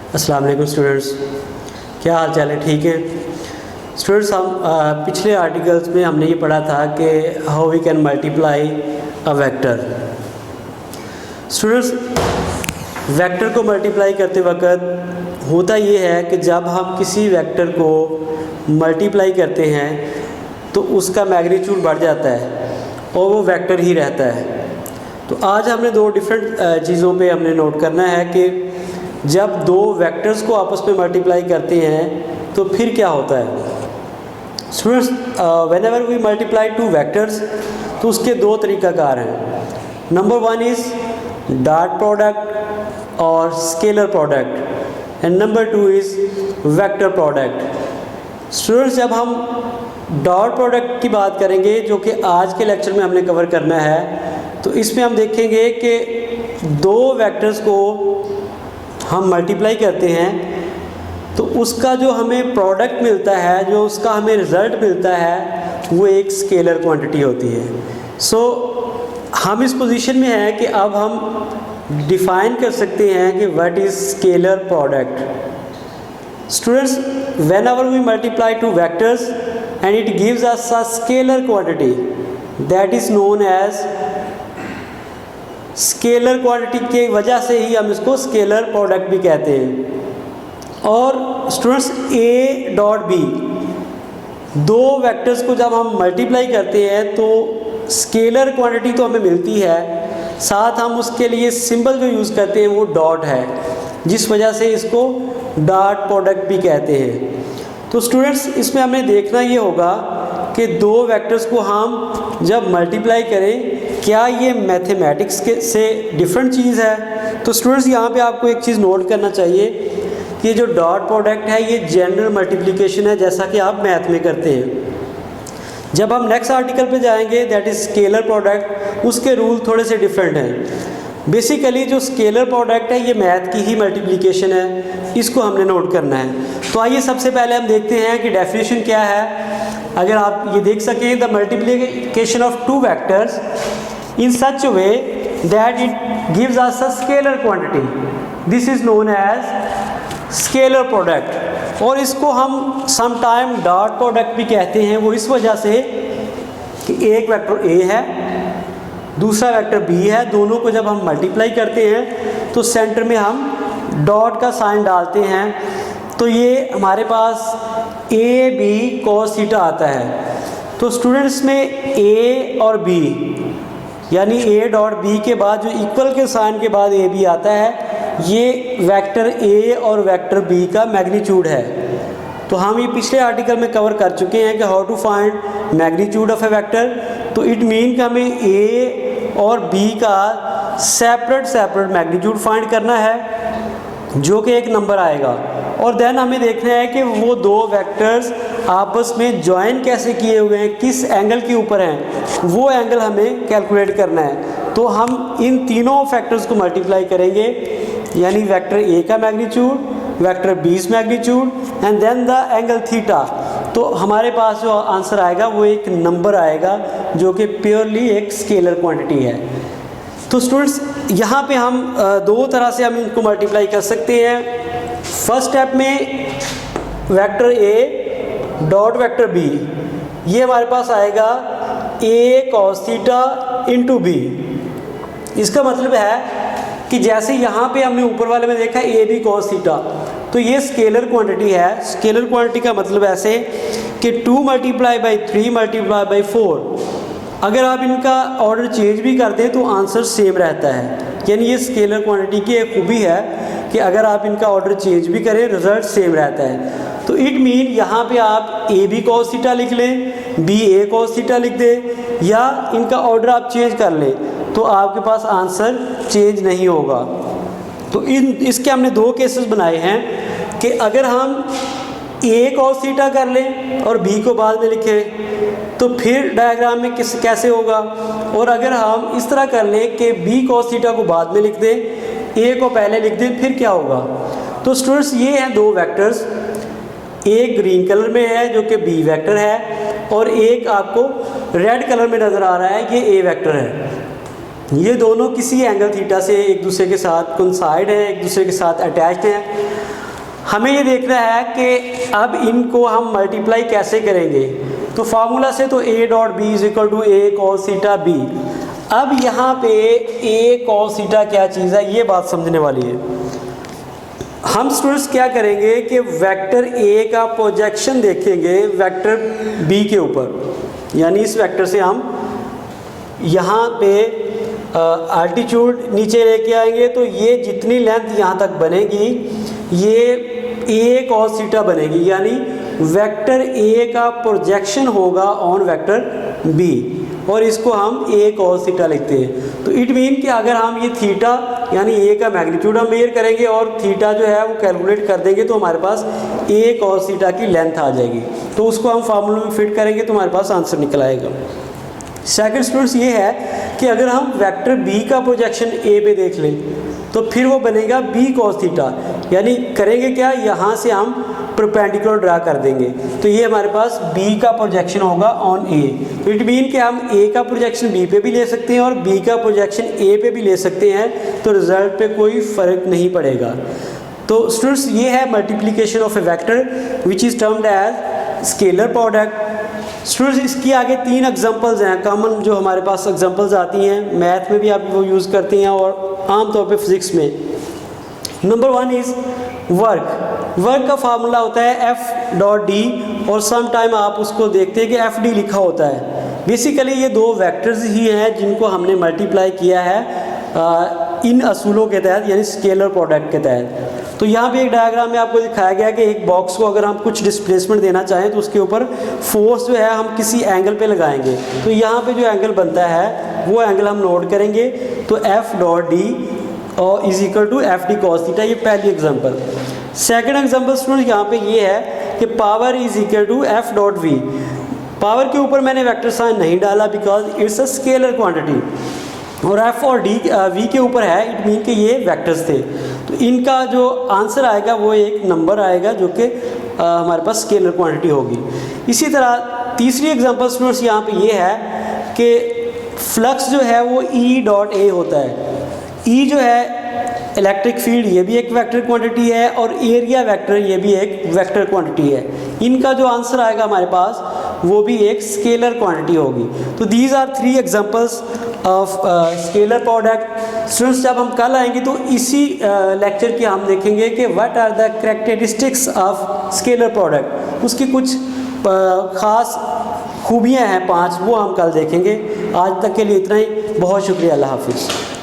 अस्सलाम वालेकुम स्टूडेंट्स, क्या हाल चाल है? ठीक है स्टूडेंट्स। हम पिछले आर्टिकल्स में हमने ये पढ़ा था कि how we can multiply a vector. Students, vector को मल्टीप्लाई करते वक्त होता ये है कि जब हम किसी वेक्टर को मल्टीप्लाई करते हैं तो उसका मैग्नीट्यूड बढ़ जाता है और वो वेक्टर ही रहता है। तो आज हमने दो डिफरेंट चीज़ों पे हमने नोट करना है कि जब दो वेक्टर्स को आपस में मल्टीप्लाई करते हैं तो फिर क्या होता है। Students, whenever we multiply two vectors तो उसके दो तरीक़ाकार हैं। Number one is dot product और scalar product and number two is vector product. Students, जब हम डॉट प्रोडक्ट की बात करेंगे जो कि आज के लेक्चर में हमने कवर करना है, तो इसमें हम देखेंगे कि दो वेक्टर्स को हम मल्टीप्लाई करते हैं तो उसका जो हमें प्रोडक्ट मिलता है, जो उसका हमें रिज़ल्ट मिलता है, वो एक स्केलर क्वांटिटी होती है। सो हम इस पोजीशन में हैं कि अब हम डिफ़ाइन कर सकते हैं कि what is scalar product. Students, whenever we multiply two vectors and it gives us a scalar quantity that is known as scalar quantity की वजह से ही हम इसको स्केलर प्रोडक्ट भी कहते हैं। और स्टूडेंट्स, ए डॉट बी, दो वेक्टर्स को जब हम मल्टीप्लाई करते हैं तो स्केलर क्वांटिटी तो हमें मिलती है, साथ हम उसके लिए सिंबल जो यूज़ करते हैं वो डॉट है, जिस वजह से इसको डॉट प्रोडक्ट भी कहते हैं। तो स्टूडेंट्स, इसमें हमें देखना ये होगा कि दो वेक्टर्स को हम जब मल्टीप्लाई करें क्या ये मैथमेटिक्स के से डिफरेंट चीज़ है। तो स्टूडेंट्स, यहाँ पे आपको एक चीज़ नोट करना चाहिए कि जो डॉट प्रोडक्ट है ये जनरल मल्टीप्लिकेशन है, जैसा कि आप मैथ में करते हैं। जब हम नेक्स्ट आर्टिकल पे जाएंगे दैट इज़ स्केलर प्रोडक्ट, उसके रूल थोड़े से डिफरेंट हैं। बेसिकली जो स्केलर प्रोडक्ट है ये मैथ की ही मल्टीप्लिकेशन है, इसको हमने नोट करना है। तो आइए सबसे पहले हम देखते हैं कि डेफिनेशन क्या है। अगर आप ये देख सकें, the multiplication of two vectors in such a way that it gives us a scalar quantity, this is known as scalar product। और इसको हम sometime dot product भी कहते हैं, वो इस वजह से कि एक वेक्टर A है, दूसरा वेक्टर B है, दोनों को जब हम मल्टीप्लाई करते हैं तो सेंटर में हम डॉट का साइन डालते हैं, तो ये हमारे पास ए बी cos थीटा आता है। तो स्टूडेंट्स में A और B यानी ए डॉट बी के बाद जो इक्वल के साइन के बाद ए बी आता है, ये वेक्टर ए और वेक्टर बी का मैग्नीट्यूड है। तो हम ये पिछले आर्टिकल में कवर कर चुके हैं कि how to find magnitude of a vector. तो इट मीन कि हमें ए और बी का सेपरेट मैग्नीट्यूड फाइंड करना है जो कि एक नंबर आएगा, और देन हमें देखना है कि वो दो वेक्टर्स आपस में ज्वाइन कैसे किए हुए हैं, किस एंगल के ऊपर हैं, वो एंगल हमें कैलकुलेट करना है। तो हम इन तीनों फैक्टर्स को मल्टीप्लाई करेंगे, यानी वेक्टर ए का magnitude, vector B magnitude and then the angle theta. तो हमारे पास जो आंसर आएगा वो एक नंबर आएगा जो कि प्योरली एक स्केलर क्वांटिटी है। तो स्टूडेंट्स, यहाँ पे हम दो तरह से हम इनको मल्टीप्लाई कर सकते हैं। फर्स्ट स्टेप में vector A dot vector B, ये हमारे पास आएगा A cos theta into B. इसका मतलब है कि जैसे यहाँ पे हमने ऊपर वाले में देखा ए बी cos थीटा, तो ये स्केलर क्वांटिटी है। स्केलर क्वांटिटी का मतलब ऐसे कि 2 मल्टीप्लाई बाई 3 मल्टीप्लाई बाई 4, अगर आप इनका ऑर्डर चेंज भी कर दें तो आंसर सेम रहता है। यानी ये स्केलर क्वांटिटी की एक खूबी है कि अगर आप इनका ऑर्डर चेंज भी करें रिजल्ट सेम रहता है। तो इट मीन यहाँ पे आप ए बी cos थीटा लिख लें, बी ए cos थीटा लिख दें, या इनका ऑर्डर आप चेंज कर लें तो आपके पास आंसर चेंज नहीं होगा। तो इसके हमने दो केसेस बनाए हैं कि अगर हम ए cos थीटा कर लें और बी को बाद में लिखें तो फिर डायग्राम में कैसे होगा, और अगर हम इस तरह कर लें कि बी cos थीटा को बाद में लिख दें, ए को पहले लिख दें, फिर क्या होगा। तो स्टूडेंट्स, ये हैं दो वेक्टर्स, एक ग्रीन कलर में है जो कि बी वेक्टर है और एक आपको रेड कलर में नज़र आ रहा है, ये ए वेक्टर है। ये दोनों किसी एंगल थीटा से एक दूसरे के साथ कोइंसाइड है, एक दूसरे के साथ अटैच्ड हैं। हमें ये देखना है कि अब इनको हम मल्टीप्लाई कैसे करेंगे। तो फार्मूला से तो a dot B is equal to A cos theta B. अब यहाँ पे a कॉस थीटा क्या चीज़ है, ये बात समझने वाली है। हम स्टूडेंट्स क्या करेंगे कि वेक्टर a का प्रोजेक्शन देखेंगे वेक्टर b के ऊपर, यानी इस वेक्टर से हम यहाँ पे आल्टीट्यूड नीचे लेके आएंगे, तो ये जितनी लेंथ यहाँ तक बनेगी ये a cos थीटा बनेगी, यानी वेक्टर a का प्रोजेक्शन होगा ऑन वेक्टर b, और इसको हम a cos थीटा लिखते हैं। तो इट मीन कि अगर हम ये थीटा यानी a का मैग्नीट्यूड हम मेजर करेंगे और थीटा जो है वो कैलकुलेट कर देंगे, तो हमारे पास a cos थीटा की लेंथ आ जाएगी। तो उसको हम फार्मूला में फिट करेंगे तो हमारे पास आंसर निकल आएगा। सेकंड स्टूडेंट्स ये है कि अगर हम वेक्टर b का प्रोजेक्शन a पे देख लें तो फिर वो बनेगा b cos थीटा, यानी करेंगे क्या, यहाँ से हम परपेंडिकुलर ड्रा कर देंगे, तो ये हमारे पास b का प्रोजेक्शन होगा ऑन a। तो इट मीन कि हम a का प्रोजेक्शन b पे भी ले सकते हैं और b का प्रोजेक्शन a पे भी ले सकते हैं, तो रिजल्ट पे कोई फ़र्क नहीं पड़ेगा। तो स्टूडेंट्स ये है multiplication of a vector which is termed as scalar product. Students इसकी आगे 3 एग्जांपल्स हैं कॉमन जो हमारे पास एग्जांपल्स आती हैं, मैथ में भी आप वो यूज़ करते हैं और आम तौर पे फिज़िक्स में। Number 1 is work. वर्क का फार्मूला होता है एफ डॉट डी, और सम टाइम आप उसको देखते हैं कि एफ डी लिखा होता है। बेसिकली ये दो वेक्टर्स ही हैं जिनको हमने मल्टीप्लाई किया है इन असूलों के तहत, यानी स्केलर प्रोडक्ट के तहत। तो यहाँ पे एक डायग्राम में आपको दिखाया गया कि एक बॉक्स को अगर हम कुछ डिस्प्लेसमेंट देना चाहें तो उसके ऊपर फोर्स जो है हम किसी एंगल पे लगाएंगे, तो यहाँ पे जो एंगल बनता है वो एंगल हम नोट करेंगे। तो एफ डॉट डी और is equal to F D cos theta, ये पहली एग्जांपल। सेकंड एग्जांपल स्टूडेंट यहाँ पे ये है कि power is equal to F dot V. Power के ऊपर मैंने वेक्टर साइन नहीं डाला because it's a scalar quantity, और एफ और डी वी के ऊपर है, इट मीन कि ये वेक्टर्स थे। तो इनका जो आंसर आएगा वो एक नंबर आएगा जो कि हमारे पास स्केलर क्वांटिटी होगी। इसी तरह तीसरी एग्जांपल स्टूडेंट्स यहाँ पे ये है कि फ्लक्स जो है वो ई डॉट ए होता है। ई जो है इलेक्ट्रिक फील्ड, ये भी एक वेक्टर क्वांटिटी है, और एरिया वेक्टर ये भी एक वेक्टर क्वांटिटी है। इनका जो आंसर आएगा हमारे पास वो भी एक स्केलर क्वांटिटी होगी। तो these are 3 examples of scalar product. Students जब हम कल आएंगे तो इसी लेक्चर की हम देखेंगे कि what are the characteristics of scalar product, उसकी कुछ ख़ास खूबियाँ हैं 5, वो हम कल देखेंगे। आज तक के लिए इतना ही, बहुत शुक्रिया, अल्लाह हाफिज़।